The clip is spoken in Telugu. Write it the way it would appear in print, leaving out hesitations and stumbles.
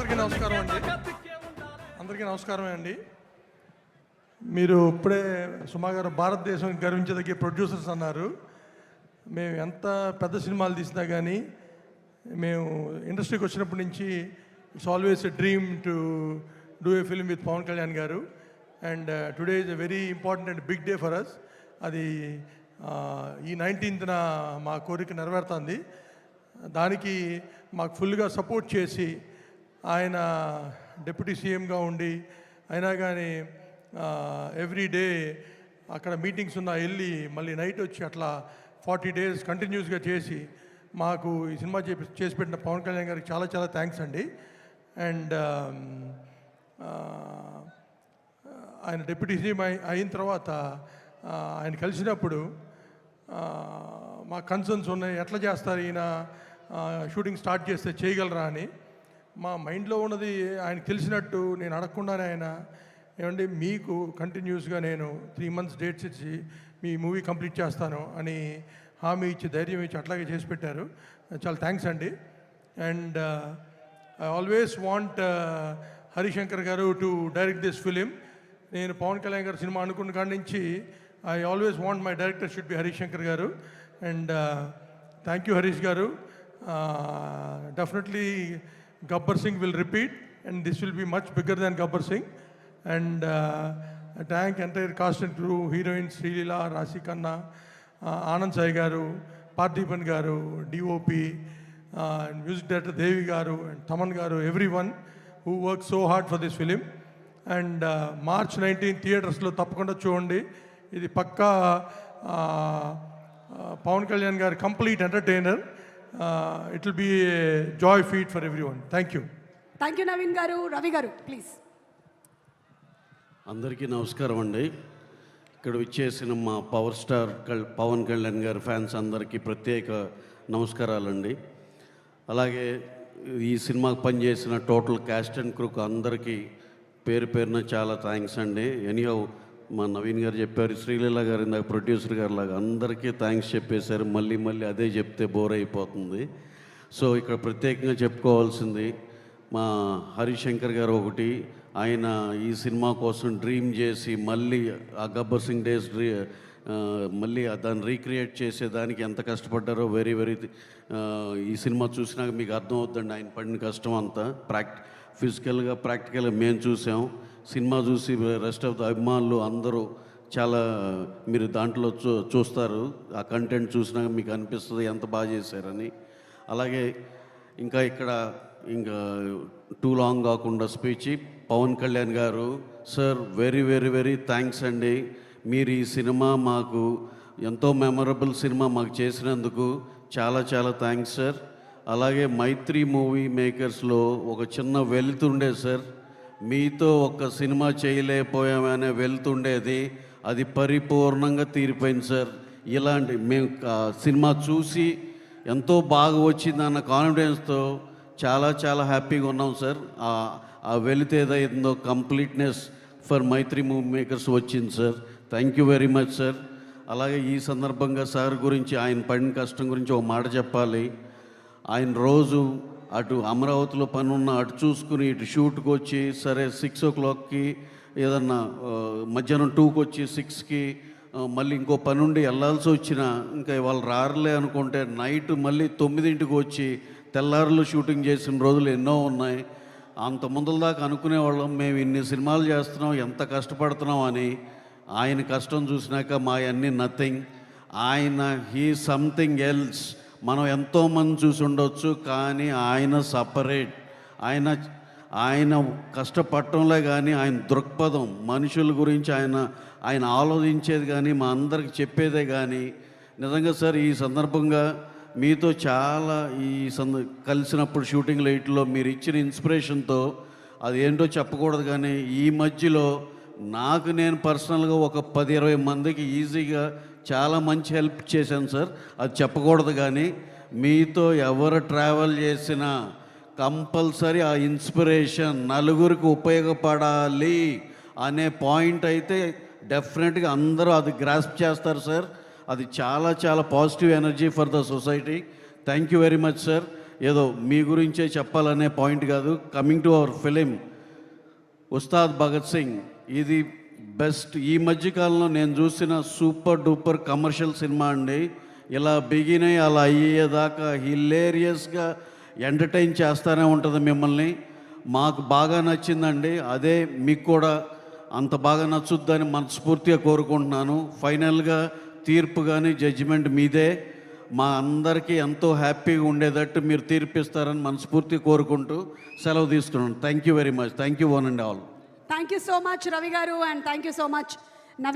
అందరికీ నమస్కారం అండి. మీరు ఇప్పుడే సుమా గారు భారతదేశం గర్వించదగ్గ ప్రొడ్యూసర్స్ అన్నారు. మేము ఎంత పెద్ద సినిమాలు తీసినా కానీ మేము ఇండస్ట్రీకి వచ్చినప్పటి నుంచి it's always a dream to do a film with Pawan Kalyan garu. And today is a very important and big day for us. అది ఈ 19th మా కోరిక నెరవేరుతుంది. దానికి మాకు ఫుల్గా సపోర్ట్ చేసి ఆయన డిప్యూటీ సీఎంగా ఉండి అయినా కానీ ఎవ్రీ డే అక్కడ మీటింగ్స్ ఉన్నా వెళ్ళి మళ్ళీ నైట్ వచ్చి అట్లా 40 days కంటిన్యూస్గా చేసి మాకు ఈ సినిమా చేసి పెట్టిన పవన్ కళ్యాణ్ గారికి చాలా చాలా థ్యాంక్స్ అండి. అండ్ ఆయన డిప్యూటీ సీఎం అయిన తర్వాత ఆయన కలిసినప్పుడు మా కన్సర్న్స్ ఉన్నాయి, ఎట్లా చేస్తారు ఈయన షూటింగ్ స్టార్ట్ చేస్తే చేయగలరా అని. మా మైండ్లో ఉన్నది ఆయనకు తెలిసినట్టు నేను అడగకుండానే ఆయన ఏమండి మీకు కంటిన్యూస్గా నేను 3 months డేట్స్ ఇచ్చి మీ మూవీ కంప్లీట్ చేస్తాను అని హామీ ఇచ్చి ధైర్యం ఇచ్చి అట్లాగే చేసి పెట్టారు. చాలా థ్యాంక్స్ అండి. And I always want Harishankar గారు టు డైరెక్ట్ దిస్ ఫిలిం. నేను పవన్ కళ్యాణ్ గారు సినిమా అనుకున్న కాడి నుంచి I always want my director should be Harishankar గారు. అండ్ థ్యాంక్ యూ హరీష్ గారు. Definitely Gabbar Singh will repeat and this will be much bigger than Gabbar Singh. And thank entire cost and crew, heroines Sreeleela, రాశి ఖన్నా, ఆనంద్ సాయి గారు, పార్థిపన్ గారు, డిఓపి, మ్యూజిక్ డైరెక్టర్ దేవి గారు అండ్ తమన్ గారు, every one who work so hard for this film. And March 19 థియేటర్స్లో తప్పకుండా చూడండి. ఇది పక్కా పవన్ కళ్యాణ్ గారి complete entertainer. It will be a joy feat for everyone. Thank you. Thank you Naveen గారు. రవి గారు ప్లీజ్. అందరికీ నమస్కారం అండి. ఇక్కడ విచ్చేసిన మా పవర్ స్టార్ పవన్ కళ్యాణ్ గారి ఫ్యాన్స్ అందరికీ ప్రత్యేక నమస్కారాలండి. అలాగే ఈ సినిమాకి పనిచేసిన టోటల్ క్యాస్ట్ అండ్ క్రూకు అందరికీ పేరు పేరున చాలా థ్యాంక్స్ అండి. ఎనీహౌ మా నవీన్ గారు చెప్పారు, శ్రీలీల గారు ఇందాక ప్రొడ్యూసర్ గారు లాగా అందరికీ థ్యాంక్స్ చెప్పేశారు. మళ్ళీ అదే చెప్తే బోర్ అయిపోతుంది. సో ఇక్కడ ప్రత్యేకంగా చెప్పుకోవాల్సింది మా హరిశంకర్ గారు ఒకటి. ఆయన ఈ సినిమా కోసం డ్రీమ్ చేసి మళ్ళీ ఆ గబ్బర్ సింగ్ డేస్ మళ్ళీ దాన్ని రీక్రియేట్ చేసేదానికి ఎంత కష్టపడ్డారో వెరీ ఈ సినిమా చూసినాక మీకు అర్థమవుతుందండి ఆయన పడిన కష్టం అంతా. ఫిజికల్గా ప్రాక్టికల్గా మేము చూసాం. సినిమా చూసి రెస్ట్ ఆఫ్ ద అభిమానులు అందరూ చాలా మీరు దాంట్లో చూస్తారు. ఆ కంటెంట్ చూసినాక మీకు అనిపిస్తుంది ఎంత బాగా చేశారని. అలాగే ఇక్కడ టూ లాంగ్ కాకుండా స్పీచ్ పవన్ కళ్యాణ్ గారు, సార్ వెరీ థ్యాంక్స్ అండి. మీరు ఈ సినిమా మాకు ఎంతో మెమరబుల్ సినిమా మాకు చేసినందుకు చాలా థ్యాంక్స్ సార్. అలాగే మైత్రి మూవీ మేకర్స్లో ఒక చిన్న వెళ్తుండే సార్, మీతో ఒక్క సినిమా చేయలేకపోయామనే వెళ్తుండేది, అది పరిపూర్ణంగా తీరిపోయింది సార్. ఇలాంటి మేము సినిమా చూసి ఎంతో బాగా వచ్చిందన్న కాన్ఫిడెన్స్తో చాలా హ్యాపీగా ఉన్నాం సార్. ఆ వెళితే ఏదైందో completeness for Mythri movie makers వచ్చింది sir. Thank you very much sir. అలాగే ఈ సందర్భంగా సార్ గురించి ఆయన పడిన కష్టం గురించి ఒక మాట చెప్పాలి. ఆయన రోజు అటు అమరావతిలో పని ఉన్న అటు చూసుకుని ఇటు షూట్కి వచ్చి సరే 6 o'clockకి ఏదన్నా మధ్యాహ్నం 2కి వచ్చి 6కి మళ్ళీ ఇంకో పని ఉండి వెళ్ళాల్సి వచ్చినా ఇంకా వాళ్ళు రారులే అనుకుంటే నైట్ మళ్ళీ 9ంటికి వచ్చి తెల్లారులు షూటింగ్ చేసిన రోజులు ఎన్నో ఉన్నాయి. అంత ముందల దాకా అనుకునేవాళ్ళం మేము ఇన్ని సినిమాలు చేస్తున్నాం ఎంత కష్టపడుతున్నాం అని. ఆయన కష్టం చూసినాక మా అన్నీ నథింగ్. ఆయన హీ సంథింగ్ ఎల్స్. మనం ఎంతోమంది చూసి ఉండొచ్చు కానీ ఆయన సపరేట్. ఆయన కష్టపడటంలో కానీ ఆయన దృక్పథం మనుషుల గురించి ఆయన ఆలోచించేది కానీ మా అందరికి చెప్పేదే కానీ నిజంగా సార్ ఈ సందర్భంగా మీతో చాలా కలిసినప్పుడు షూటింగ్ లైట్లో మీరు ఇచ్చిన ఇన్స్పిరేషన్తో అది ఏంటో చెప్పకూడదు కానీ ఈ మధ్యలో నాకు నేను పర్సనల్గా ఒక 10-20 మందికి ఈజీగా చాలా మంచి హెల్ప్ చేశాను సార్. అది చెప్పకూడదు కానీ మీతో ఎవరు ట్రావెల్ చేసినా కంపల్సరీ ఆ ఇన్స్పిరేషన్ నలుగురికి ఉపయోగపడాలి అనే పాయింట్ అయితే డెఫినెట్గా అందరూ అది గ్రాస్ప్ చేస్తారు సార్. అది చాలా positive energy for the society. Thank you very much sir. ఏదో మీ గురించే చెప్పాలనే పాయింట్ కాదు. Coming to our film Ustaad Bhagat Singh, ఇది బెస్ట్ ఈ మధ్యకాలంలో నేను చూసిన సూపర్ డూపర్ కమర్షియల్ సినిమా అండి. ఇలా బిగిన్ అయ్యి అలా అయ్యేదాకా హిలేరియస్గా ఎంటర్టైన్ చేస్తూనే ఉంటుంది మిమ్మల్ని. మాకు బాగా నచ్చిందండి. అదే మీకు కూడా అంత బాగా నచ్చుద్దని మనస్ఫూర్తిగా కోరుకుంటున్నాను. ఫైనల్గా తీర్పు కానీ జడ్జిమెంట్ మీదే. మా అందరికీ ఎంతో హ్యాపీగా ఉండేటట్టు మీరు తీర్పిస్తారని మనస్ఫూర్తిగా కోరుకుంటూ సెలవు తీసుకున్నాను. Thank you very much. Thank you one and all. Thank you so much Ravi garu, and thank you so much Naveen.